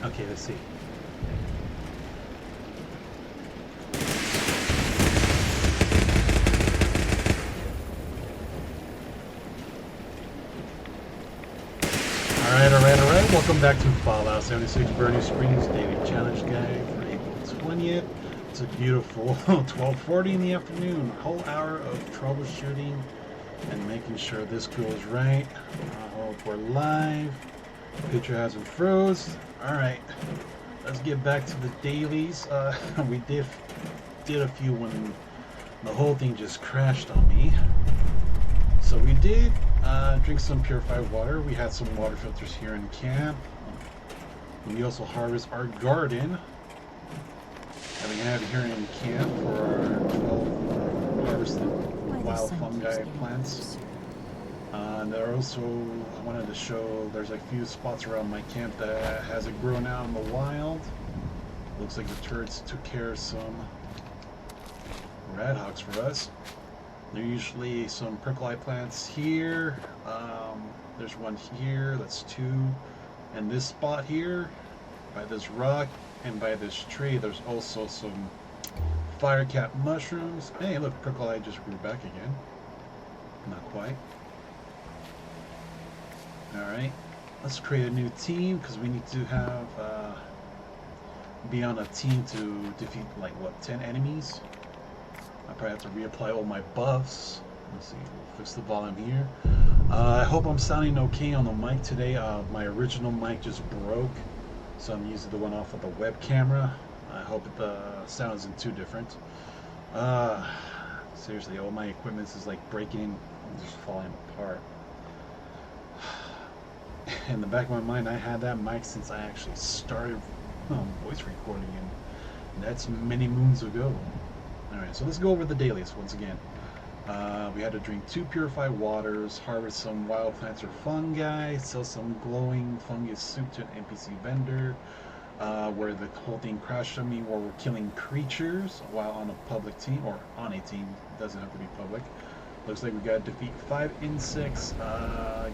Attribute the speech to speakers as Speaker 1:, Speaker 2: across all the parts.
Speaker 1: Okay, let's see. Alright. Welcome back to Fallout 76 Burning Springs Daily Challenge Guide for April 20th. It's a beautiful 12:40 in the afternoon. A whole hour of troubleshooting and making sure this goes right. I hope we're live. Picture hasn't froze. Alright, let's get back to the dailies. We did a few when the whole thing just crashed on me. So we did drink some purified water. We had some water filters here in camp. We also harvest our garden that we have here in camp for our 12 harvested wild fungi plants. And there also, I wanted to show, there's a few spots around my camp that hasn't grown out in the wild. Looks like the turrets took care of some red hogs for us. There are usually some percolite plants here. There's one here, that's two. And this spot here, by this rock and by this tree, there's also some fire cap mushrooms. Hey, look, percolite just grew back again. Not quite. Alright, let's create a new team because we need to have be on a team to defeat like what, 10 enemies. I probably have to reapply all my buffs. Let's see, we'll fix the volume here. I hope I'm sounding okay on the mic today. My original mic just broke, so I'm using the one off of the web camera. I hope the sound isn't too different. Seriously, all my equipment is like breaking and just falling apart. In the back of my mind, I had that mic since I actually started voice recording, and that's many moons ago. Alright, so let's go over the dailies once again. We had to drink 2 purified waters, harvest some wild plants or fungi, sell some glowing fungus soup to an NPC vendor, where the whole thing crashed on me, where we're killing creatures while on a public team, or on a team, it doesn't have to be public. Looks like we gotta defeat 5 insects,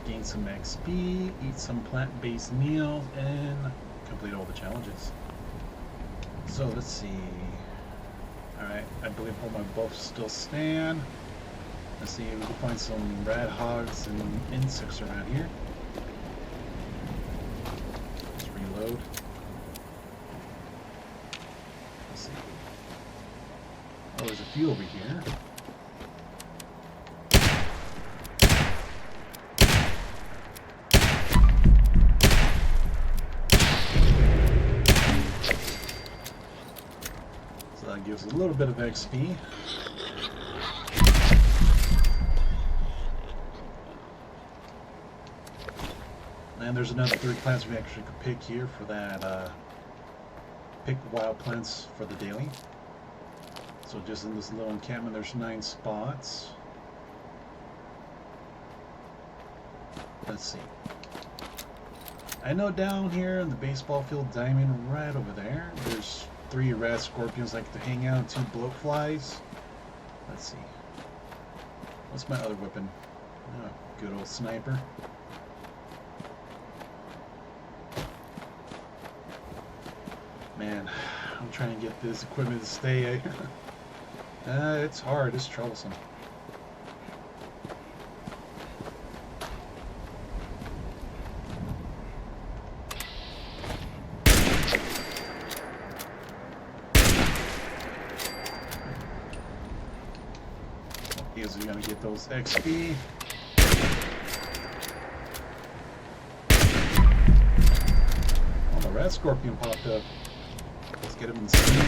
Speaker 1: gain some XP, eat some plant-based meals, and complete all the challenges. So let's see. Alright, I believe all my buffs still stand. Let's see if we can find some rat hogs and insects around here. Let's reload. Let's see. Oh, there's a few over here. So that gives a little bit of XP. And there's another 3 plants we actually could pick here for that, pick wild plants for the daily. So just in this little encampment, there's 9 spots. Let's see. I know down here in the baseball field diamond right over there, there's 3 rat scorpions like to hang out, and 2 bloatflies. Let's see. What's my other weapon? Oh, good old sniper. Man, I'm trying to get this equipment to stay. It's hard, it's troublesome. Is we gonna get those XP. Oh, the rat scorpion popped up. Let's get him in steam.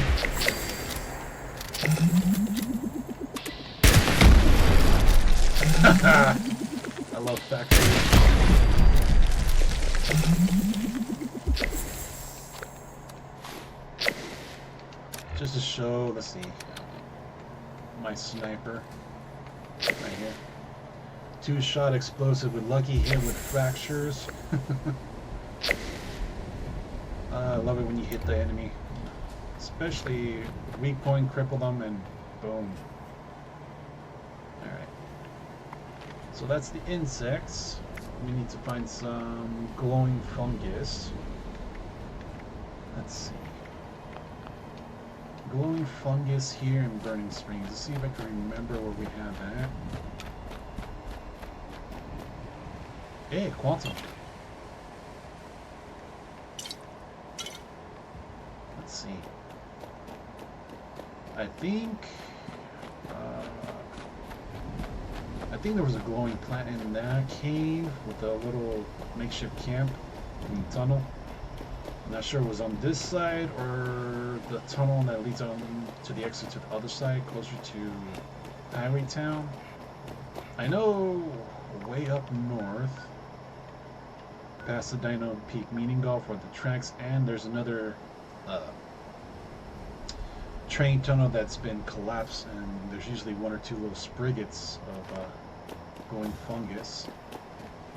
Speaker 1: I love factory. Just to show, let's see, my sniper right here. 2-shot explosive with lucky hit with fractures. I love it when you hit the enemy. Especially weak point, cripple them, and boom. Alright. So that's the insects. We need to find some glowing fungus. Let's see. Glowing fungus here in Burning Springs. Let's see if I can remember where we have that. Hey, quantum. Let's see. I think there was a glowing plant in that cave with a little makeshift camp in the tunnel. I'm not sure it was on this side or the tunnel that leads on to the exit to the other side, closer to Highway Town. I know way up north, past the Dino Peak Meaning Golf, or the tracks, and there's another train tunnel that's been collapsed, and there's usually one or two little spriggets of glowing fungus.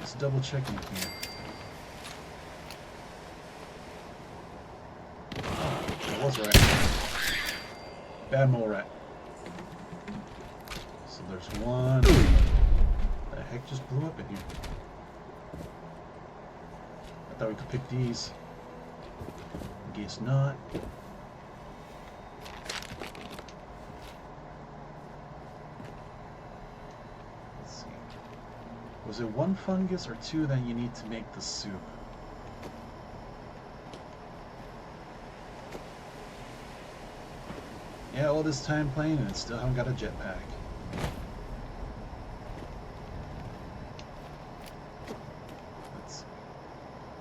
Speaker 1: Let's double check in here. That was right. Bad mole rat. So there's one. The heck just blew up in here? I thought we could pick these. Guess not. Let's see. Was it one fungus or two that you need to make the soup? Yeah, all this time playing and still haven't got a jetpack.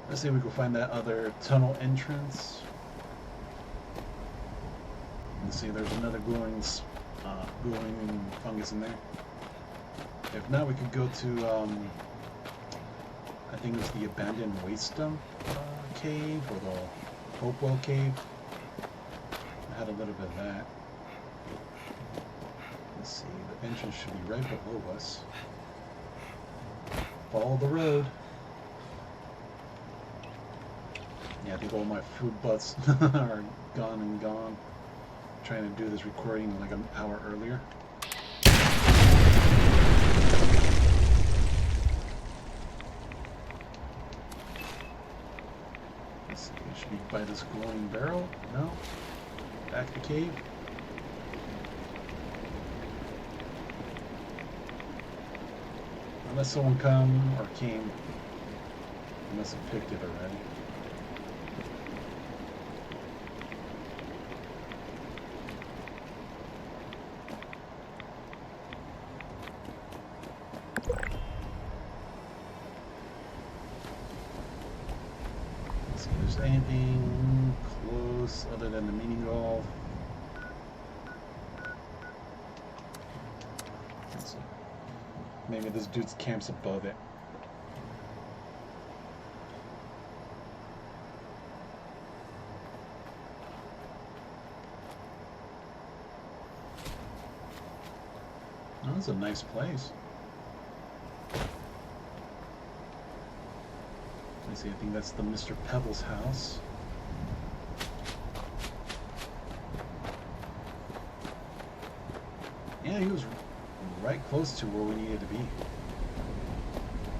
Speaker 1: Let's see if we can find that other tunnel entrance. Let's see, there's another glowing fungus in there. If not, we could go to, I think it was the abandoned waste dump cave, or the Hopewell cave. I had a little bit of that. Let's see, the entrance should be right below us. Follow the road. Yeah, I think all my food butts are gone and gone. I'm trying to do this recording like an hour earlier. Let's see, it should be by this glowing barrel. No? Back to the cave. Unless someone come or came. I must have picked it already. Let's see if there's anything close other than the meaning golf. Let's see. Maybe this dude's camp's above it. Oh, that's a nice place. Let's see, I think that's the Mr. Pebbles house. Yeah, he was right close to where we needed to be.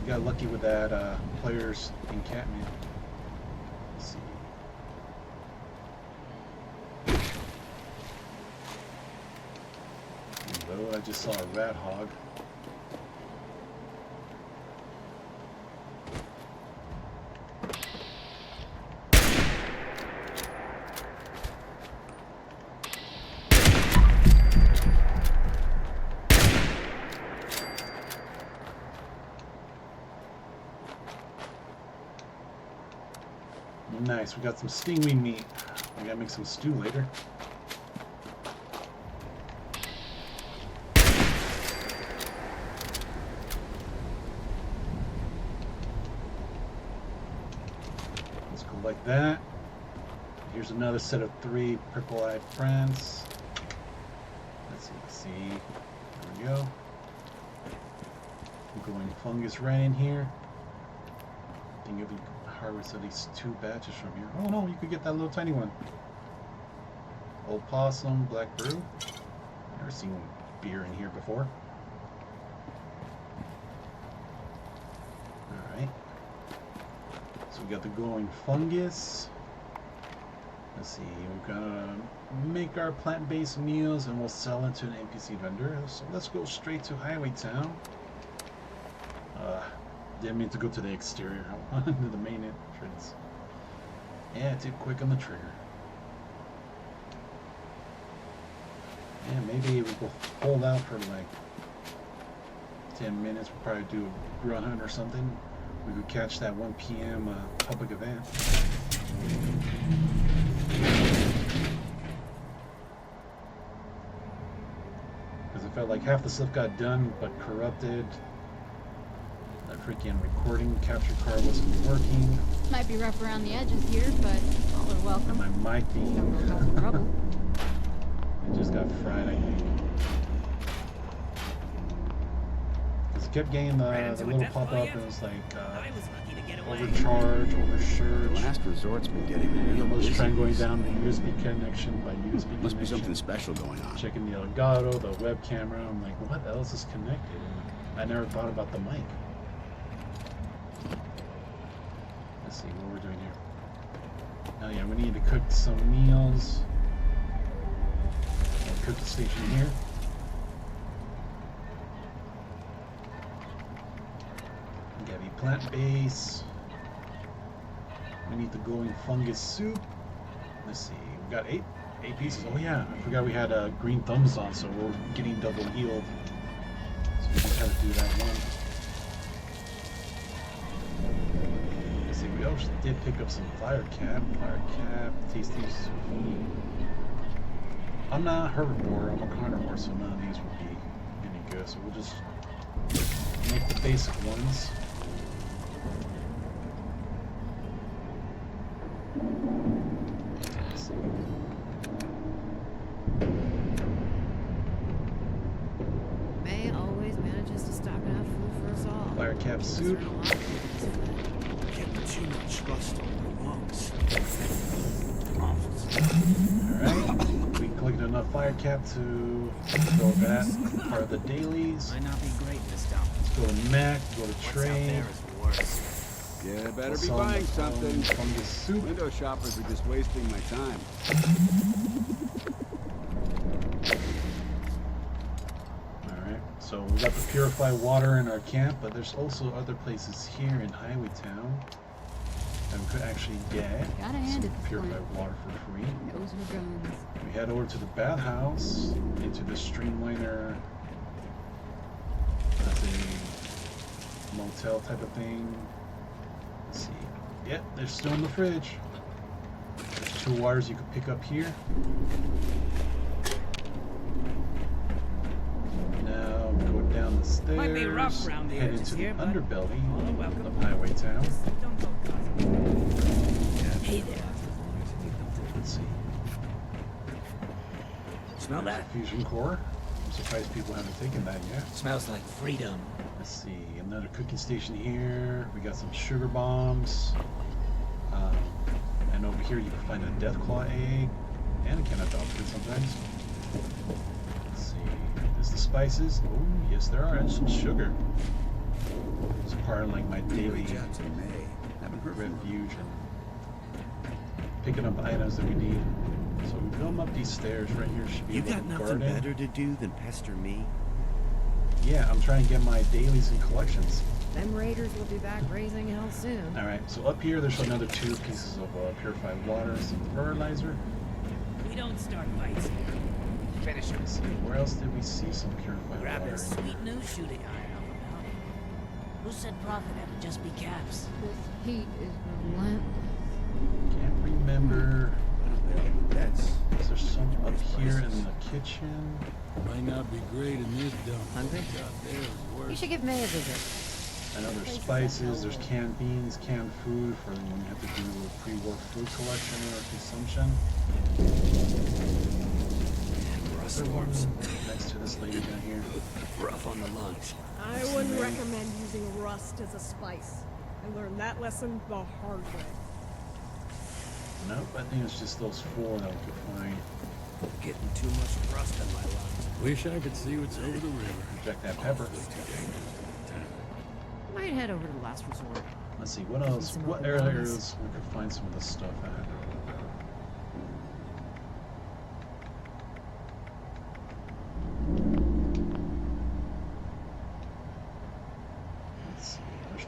Speaker 1: We got lucky with that player's encampment. Let's see. Although I just saw a rat hog. Nice, we got some stingray meat. I gotta make some stew later. Let's go like that. Here's another set of 3 purple-eyed friends. Let's see. There we go. Glowing fungus right in here. I think it'll be harvest at least 2 batches from here. Oh no, you could get that little tiny one. Old possum, black brew. Never seen beer in here before. Alright. So we got the glowing fungus. Let's see, we're gonna make our plant-based meals and we'll sell it to an NPC vendor. So let's go straight to Highway Town. Didn't mean to go to the exterior. I wanted to the main entrance. Yeah, too quick on the trigger. Yeah, maybe we'll hold out for like 10 minutes. We'll probably do a grunt hunt or something. We could catch that 1 p.m. Public event. Because it felt like half the stuff got done but corrupted. The freaking recording capture card wasn't working.
Speaker 2: Might be rough around the edges here, but all are welcome.
Speaker 1: My mic being
Speaker 2: Don't cause trouble.
Speaker 1: it just got fried, I think. Because it kept getting the little pop up and it was like overcharge, oversurge.
Speaker 3: Last resort's been getting real
Speaker 1: I was
Speaker 3: busy.
Speaker 1: trying going down the USB connection by USB connection.
Speaker 3: Must be something special going on.
Speaker 1: Checking the Elgato, the web camera. I'm like, what else is connected? And I never thought about the mic. Let's see what we're doing here. Oh yeah, we need to cook some meals. I'll cook the station here. We gotta be plant-based. We need the glowing fungus soup. Let's see, we got eight pieces. Oh yeah, I forgot we had green thumbs on, so we're getting double healed. So we just had to do that one. Let's see, we also did pick up some fire cap, tasty soup. I'm not a herbivore, I'm a carnivore, so none of these would be any good. So we'll just make the basic ones.
Speaker 4: May always manages to stock enough food for us all.
Speaker 1: Fire cap soup.
Speaker 5: Getting too much trust on the lungs.
Speaker 1: Alright, we collected enough fire cap to go that part of the dailies.
Speaker 5: Might not be great this town.
Speaker 1: Let's go to Mac, go to
Speaker 5: What's out
Speaker 1: trade.
Speaker 5: there is worse.
Speaker 3: Yeah, better
Speaker 1: We'll
Speaker 3: be
Speaker 1: sell
Speaker 3: buying
Speaker 1: the,
Speaker 3: something.
Speaker 1: fungus soup.
Speaker 3: Window shoppers are just wasting my time.
Speaker 1: Alright, so we got the purified water in our camp, but there's also other places here in Highway Town that we could actually get
Speaker 2: Gotta hand
Speaker 1: some
Speaker 2: it to
Speaker 1: purified
Speaker 2: Flint.
Speaker 1: water for free.
Speaker 2: Knows her guns.
Speaker 1: We head over to the bathhouse, into the streamliner, that's a motel type of thing. Let's see. Yep, they're still in the fridge. There's 2 waters you could pick up here. Now we go down the stairs,
Speaker 5: Might be rough around the
Speaker 1: head
Speaker 5: edges
Speaker 1: into the
Speaker 5: here, but
Speaker 1: underbelly
Speaker 5: all are welcome.
Speaker 1: of Highway Town.
Speaker 5: Don't go causing. Hey there.
Speaker 1: Let's see.
Speaker 5: Smell
Speaker 1: There's
Speaker 5: that?
Speaker 1: a fusion core. I'm surprised people haven't taken that yet.
Speaker 5: Smells like freedom.
Speaker 1: Let's see, another cooking station here. We got some sugar bombs. And over here you can find a deathclaw egg and a can of dog food sometimes. Let's see, there's the spices. Oh, yes there are, and some sugar. It's part of like my daily
Speaker 3: Reach out to May. Haven't heard from her.
Speaker 1: refuge and picking up items that we need. So we come up these stairs right here. Should be
Speaker 6: You
Speaker 1: a little
Speaker 6: got nothing
Speaker 1: garden.
Speaker 6: better to do than pester me?
Speaker 1: Yeah, I'm trying to get my dailies and collections.
Speaker 4: Them raiders will be back raising hell soon.
Speaker 1: Alright, so up here there's another 2 pieces of purified water, some fertilizer.
Speaker 5: We don't start fights here. Finish them.
Speaker 1: Let's see, where else did we see some purified
Speaker 5: Grab
Speaker 1: water?
Speaker 5: that sweet new shooting iron up about it. Who said profit had to just be caps?
Speaker 2: This heat is relentless.
Speaker 1: Can't remember.
Speaker 3: That's
Speaker 1: Is there some up here in the kitchen?
Speaker 7: Might not be great in this dump.
Speaker 4: Hungry?
Speaker 7: Out there is
Speaker 4: You
Speaker 7: worse.
Speaker 4: should give May a visit.
Speaker 1: I know there's spices, there's canned beans, canned food for when you have to do pre-war food collection or consumption.
Speaker 5: Rust
Speaker 1: Other one
Speaker 5: worms.
Speaker 1: next to this lady down here.
Speaker 5: Rough on the lungs.
Speaker 8: I wouldn't recommend using rust as a spice. I learned that lesson the hard way.
Speaker 1: Nope, I think it's just those 4 that we could find.
Speaker 5: Getting too much rust in my lungs.
Speaker 7: Wish I could see what's over the river.
Speaker 1: Check that pepper.
Speaker 4: Might head over to the last resort.
Speaker 1: Let's see, what else?
Speaker 4: Some
Speaker 1: What
Speaker 4: open
Speaker 1: areas we could find some of this stuff at?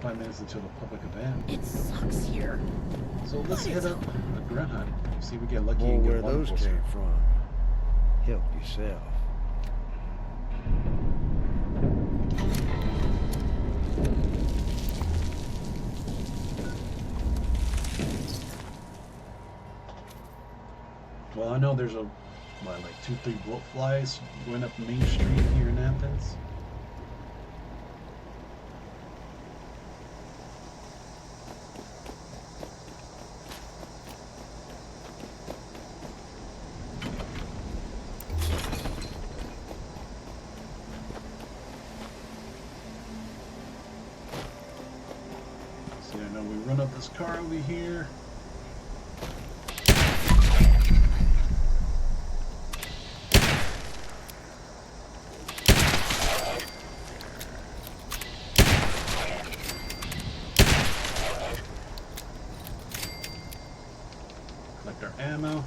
Speaker 1: 5 minutes until the public event.
Speaker 5: It sucks here.
Speaker 1: So let's hit up a grunt hunt. See if we get lucky
Speaker 9: More
Speaker 1: and get
Speaker 9: where
Speaker 1: one
Speaker 9: those
Speaker 1: poster.
Speaker 9: came from. Help yourself.
Speaker 1: Well, I know there's like 2-3 bloat flies going up Main Street here in Athens. See, I know we run up this car over here. Collect our ammo.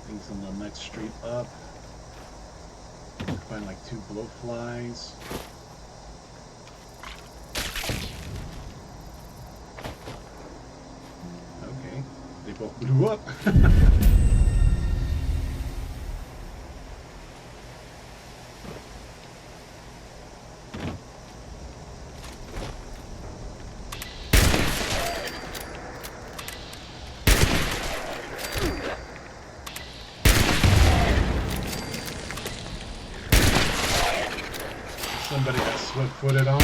Speaker 1: Things on the next street up. Find like 2 blowflies. Okay, they both blew up. Somebody got swift-footed on.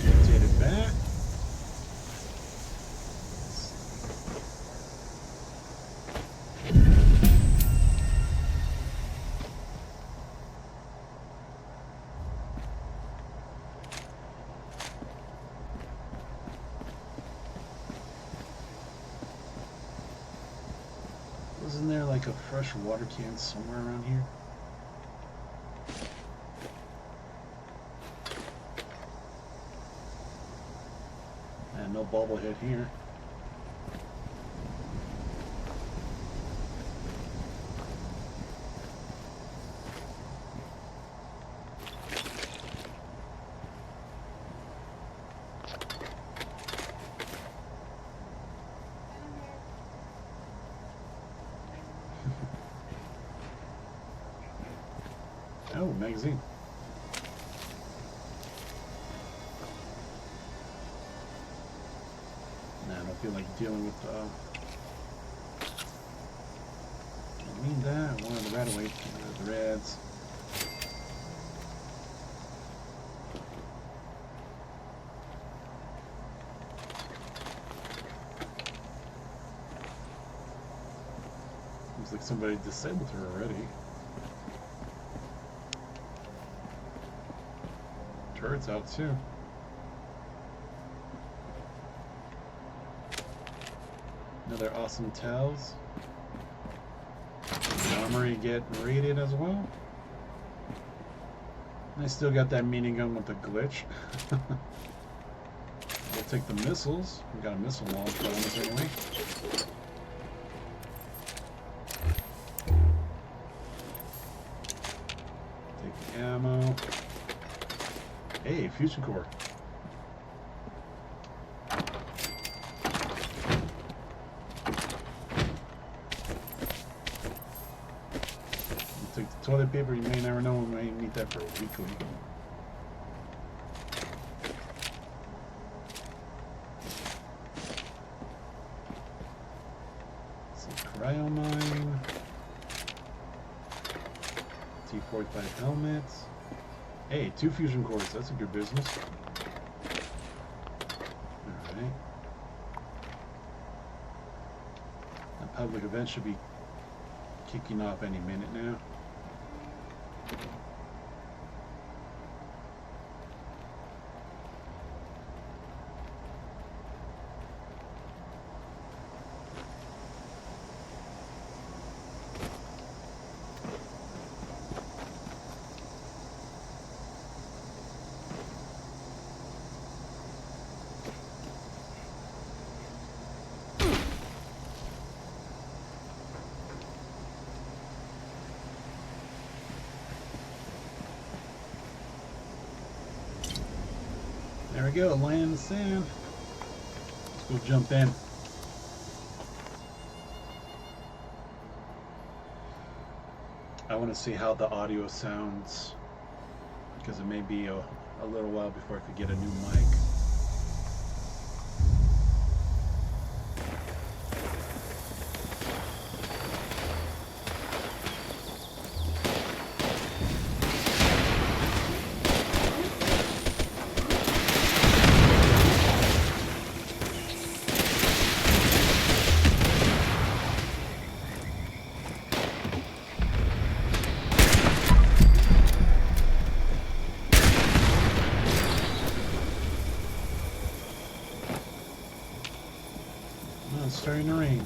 Speaker 1: Rotate it back. Wasn't there like a fresh water can somewhere around here? And no bobblehead here. Oh, magazine. Nah, I don't feel like dealing with I mean that, one of the rat-away, the reds. Looks like somebody disabled her already. Turret's out too. Another awesome tells. Armory get raided as well. I still got that minigun with the glitch. We'll take the missiles. We got a missile launcher on us anyway. Take the ammo. Hey, fusion core. Take the toilet paper. You may never know. We may need that for a weekly. Some cryo mine. T-45 helmets. Hey, 2 fusion cores. That's a good business. Alright. The public event should be kicking off any minute now. we go, land in the sand. Let's go jump in. I want to see how the audio sounds, because it may be a little while before I could get a new mic. It's starting to rain.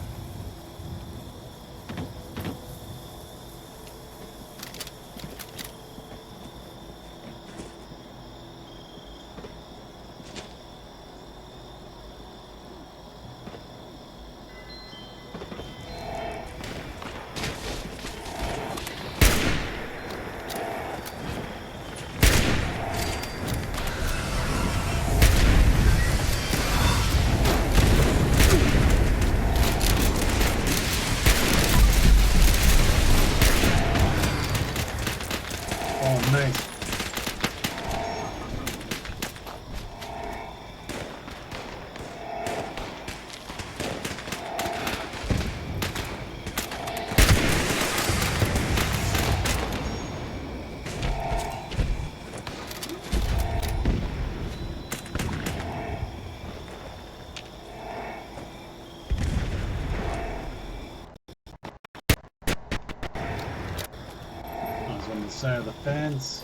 Speaker 1: Oh, nice. I was on the side of the fence.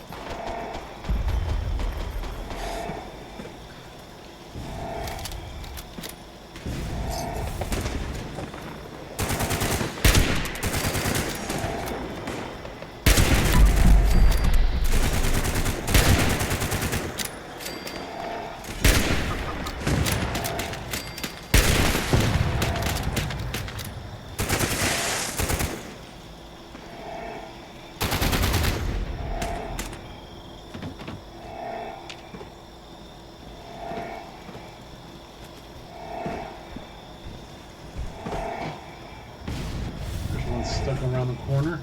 Speaker 1: Stuck around the corner.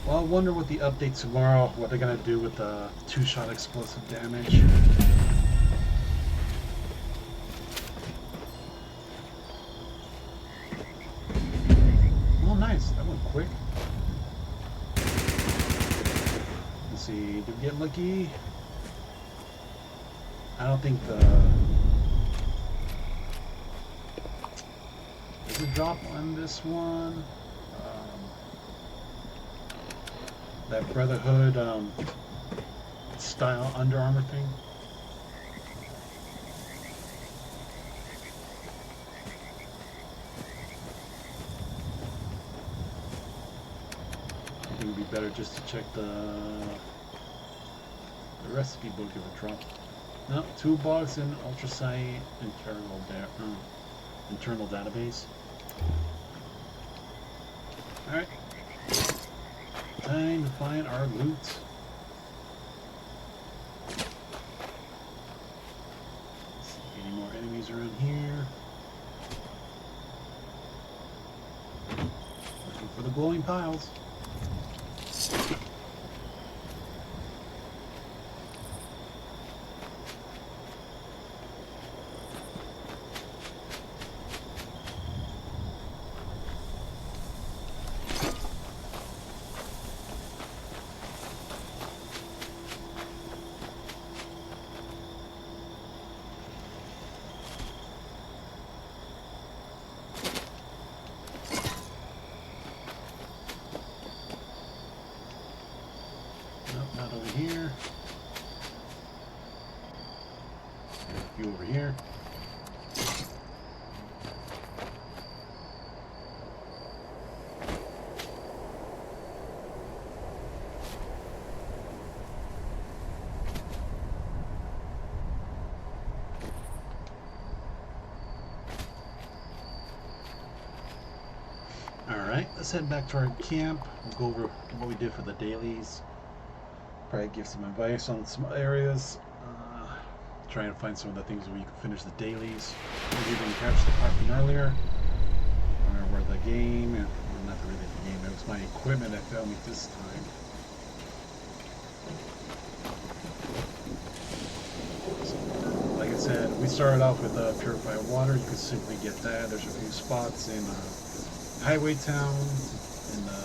Speaker 1: Well, I wonder what the update tomorrow, what they're gonna do with the 2-shot explosive damage. Oh, nice. That went quick. Let's see. Did we get lucky? I don't think the... Does it drop on this one? That Brotherhood style Under Armour thing. I think it would be better just to check the recipe book if it dropped. No, toolbox and ultrasonic internal database. All right. Time to find our loot. Let's see, any more enemies around here? Looking for the glowing piles. Alright, let's head back to our camp. We'll go over what we did for the dailies. Probably give some advice on some areas. Try and find some of the things where you can finish the dailies. Maybe we didn't catch the parking earlier. Or where the game, well, not really the game, it was my equipment that failed me this time. So, like I said, we started off with purified water. You could simply get that. There's a few spots in Highway Town, in the,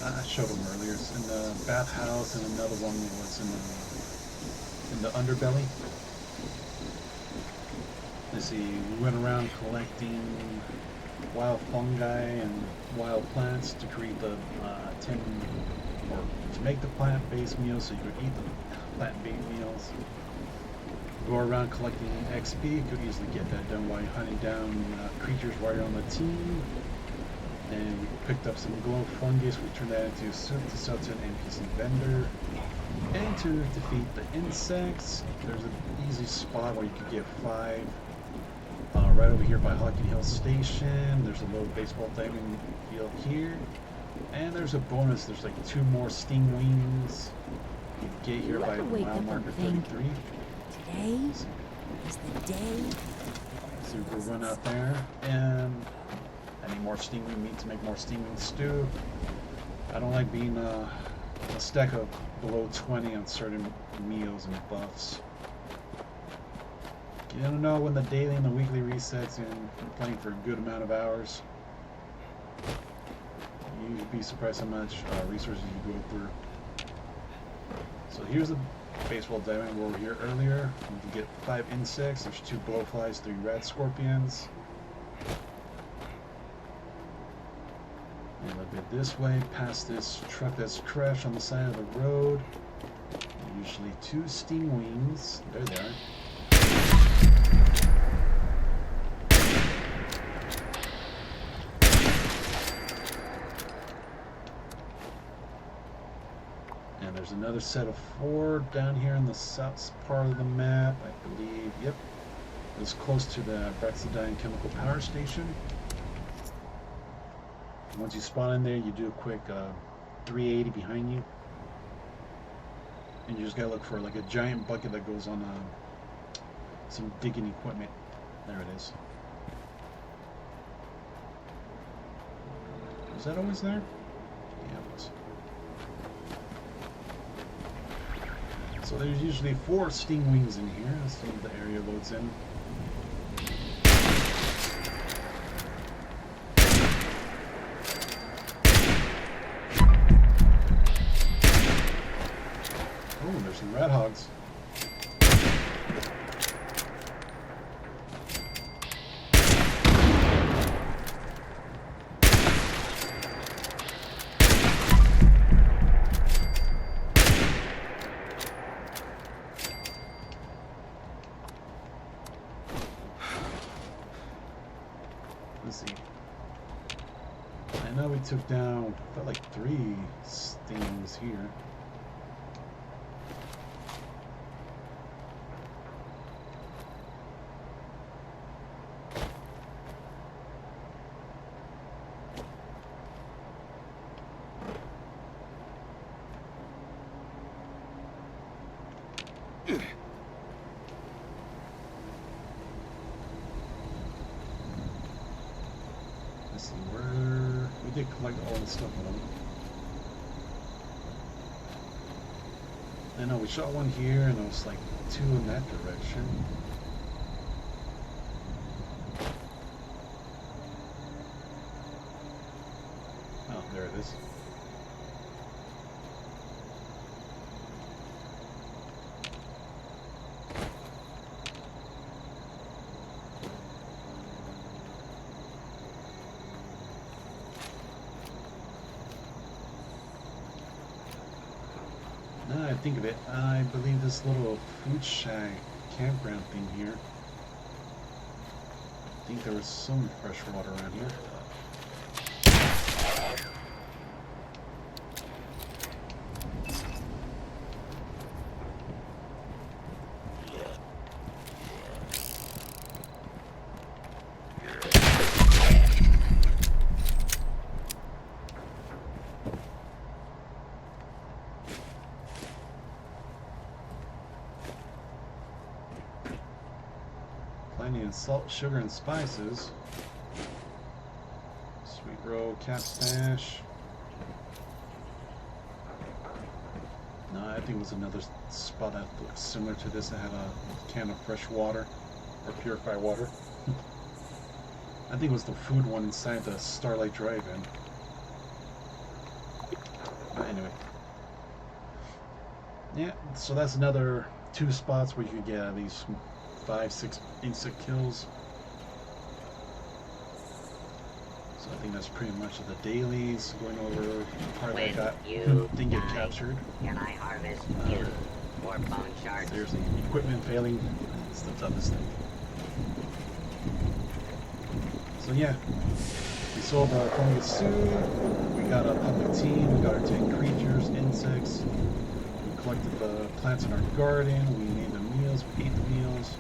Speaker 1: I showed them earlier, it's in the bathhouse, and another one was in the underbelly. Let's see, we went around collecting wild fungi and wild plants to create the to make the plant-based meals, so you could eat the plant-based meals. Go around collecting XP, you could easily get that done while you're hunting down creatures while you're on the team. And we picked up some glow fungus, we turned that into soup to sell to an NPC vendor. And to defeat the insects, there's an easy spot where you could get 5. Right over here by Hockey Hill Station, there's a little baseball diamond field here. And there's a bonus, there's like 2 more sting wings you can get here by mile marker 33.
Speaker 5: Today is the day.
Speaker 1: So we'll run out there, and I need more sting wing meat to make more sting wing stew. I don't like being a stack of below 20 on certain meals and buffs. You don't know when the daily and the weekly resets, and you're playing for a good amount of hours. You'd be surprised how much resources you go through. So here's the baseball diamond where we were here earlier. You can get 5 insects, there's 2 blowflies, 3 rat scorpions. And a little bit this way, past this truck that's crashed on the side of the road. Usually 2 sting wings. There they are. And there's another set of 4 down here in the south part of the map, I believe. Yep. It's close to the Brexidine Chemical Power Station. Once you spawn in there, you do a quick 380 behind you. And you just gotta look for like a giant bucket that goes on some digging equipment. There it is. Is that always there? Yeah, it was. So there's usually 4 sting wings in here. That's what the area loads in. Oh, there's some rat hogs. Let's see. I know we took down, felt like 3 stings here. Let's see where we did collect all the stuff on them. I know we shot 1 here, and there was like 2 in that direction. Oh, there it is. Now I think of it, I believe this little food shack campground thing here. I think there was some fresh water around here. plenty in salt, sugar, and spices. Sweet roll, cap stash. No, I think it was another spot that looked similar to this that had a can of fresh water or purified water. I think it was the food one inside the Starlight Drive-In. But anyway. Yeah, so that's another 2 spots where you can get at least 5-6 insect kills. So I think that's pretty much of the dailies. Going over the part that got didn't get captured.
Speaker 10: Can I harvest you or bone shards?
Speaker 1: Seriously, equipment failing is the toughest thing. So yeah, we sold our fungus suit. We got a public team. We got our 10 creatures, insects. We collected the plants in our garden. We made the meals. We ate the meals.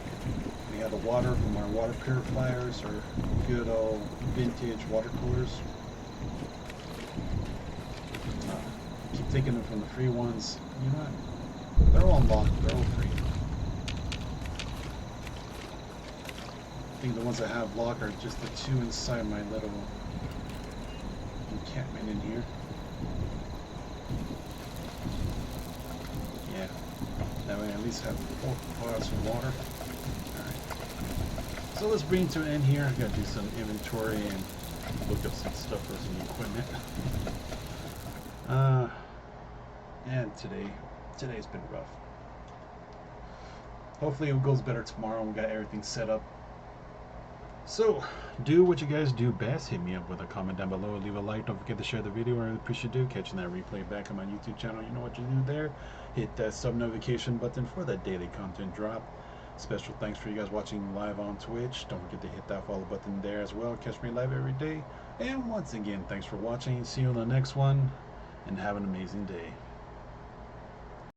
Speaker 1: We had the water from our water purifiers, or good old vintage water coolers. Keep taking them from the free ones. You know what? They're all unlocked. They're all free. I think the ones I have locked are just the 2 inside my little encampment in here. Yeah. That way I at least have 4 bottles of water. So let's bring it to an end here. I gotta do some inventory and look up some stuff for some equipment. And today's been rough. Hopefully it goes better tomorrow. We got everything set up. So do what you guys do best. Hit me up with a comment down below. Leave a like. Don't forget to share the video. I really appreciate you catching that replay back on my YouTube channel. You know what you do there. Hit that sub notification button for that daily content drop. Special thanks for you guys watching live on Twitch. Don't forget to hit that follow button there as well. Catch me live every day. And once again, thanks for watching. See you on the next one, and have an amazing day.